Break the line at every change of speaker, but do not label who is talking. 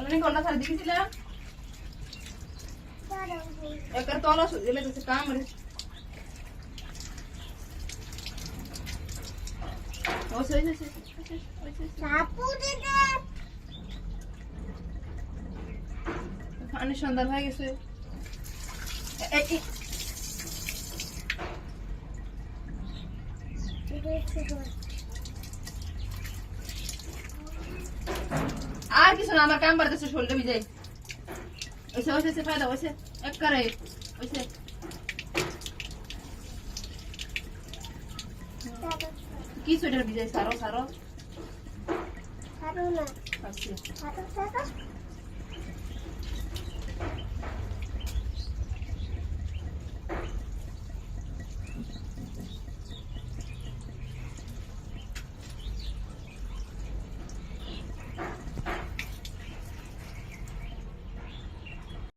नहीं करना सारी दिखी चिल्ला एक तो आला सो ले तो काम रे ओसे सापू दे दे पानी सुंदर है कैसे আর কিছু না আমার কাম বাড়তেছে শরীরটা ভিজে ওইসে ওইসে ফায়দা ওইসে এক করে ওইসে কি সোয়েটার ভিজে সারো সারো সারো না আচ্ছা সারো সারো